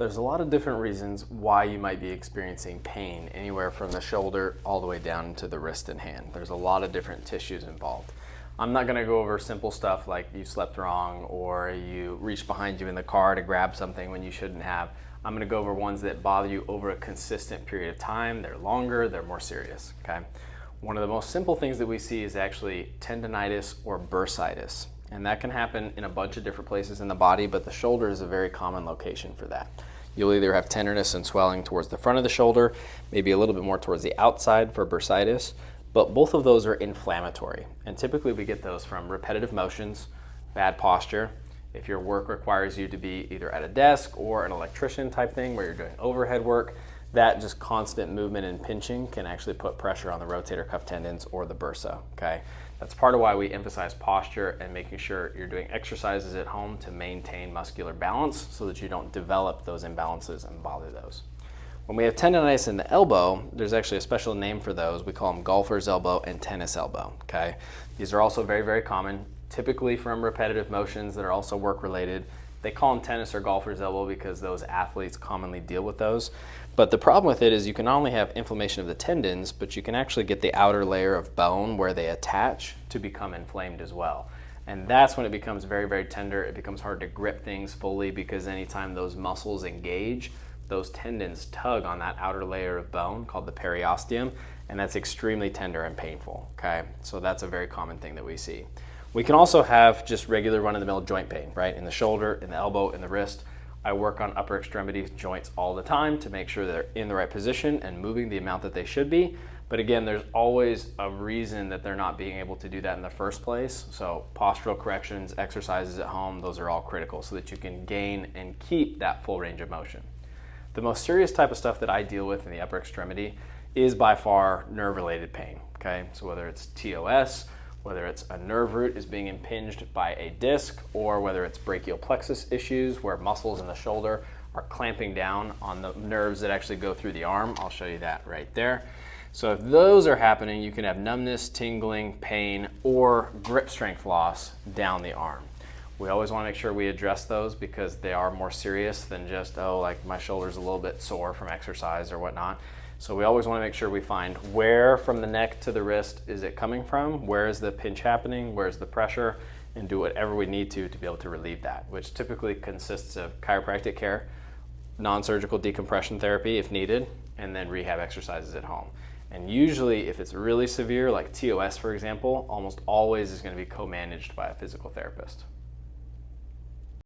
There's a lot of different reasons why you might be experiencing pain anywhere from the shoulder all the way down to the wrist and hand. There's a lot of different tissues involved. I'm not going to go over simple stuff like you slept wrong or you reached behind you in the car to grab something when you shouldn't have. I'm going to go over ones that bother you over a consistent period of time. They're longer, they're more serious, okay? One of the most simple things that we see is actually tendonitis or bursitis. And that can happen in a bunch of different places in the body, but the shoulder is a very common location for that. You'll either have tenderness and swelling towards the front of the shoulder, maybe a little bit more towards the outside for bursitis, but both of those are inflammatory. And typically we get those from repetitive motions, bad posture. If your work requires you to be either at a desk or an electrician type thing where you're doing overhead work, that just constant movement and pinching can actually put pressure on the rotator cuff tendons or the bursa, okay? That's part of why we emphasize posture and making sure you're doing exercises at home to maintain muscular balance so that you don't develop those imbalances and bother those. When we have tendonitis in the elbow, there's actually a special name for those. We call them golfer's elbow and tennis elbow, okay? These are also very, very common, typically from repetitive motions that are also work-related. They call them tennis or golfer's elbow because those athletes commonly deal with those. But the problem with it is you can not only have inflammation of the tendons, but you can actually get the outer layer of bone where they attach to become inflamed as well. And that's when it becomes very, very tender. It becomes hard to grip things fully because anytime those muscles engage, those tendons tug on that outer layer of bone called the periosteum, and that's extremely tender and painful, okay? So that's a very common thing that we see. We can also have just regular run-of-the-mill joint pain, right? In the shoulder, in the elbow, in the wrist. I work on upper extremity joints all the time to make sure they're in the right position and moving the amount that they should be. But again, there's always a reason that they're not being able to do that in the first place. So postural corrections, exercises at home, those are all critical so that you can gain and keep that full range of motion. The most serious type of stuff that I deal with in the upper extremity is by far nerve-related pain, okay? So whether it's TOS, whether it's a nerve root is being impinged by a disc, or whether it's brachial plexus issues where muscles in the shoulder are clamping down on the nerves that actually go through the arm. I'll show you that right there. So if those are happening, you can have numbness, tingling, pain, or grip strength loss down the arm. We always want to make sure we address those because they are more serious than just, oh, like my shoulder's a little bit sore from exercise or whatnot. So we always want to make sure we find where from the neck to the wrist is it coming from, where is the pinch happening, where's the pressure, and do whatever we need to be able to relieve that, which typically consists of chiropractic care, non-surgical decompression therapy if needed, and then rehab exercises at home. And usually if it's really severe, like TOS for example, almost always is going to be co-managed by a physical therapist.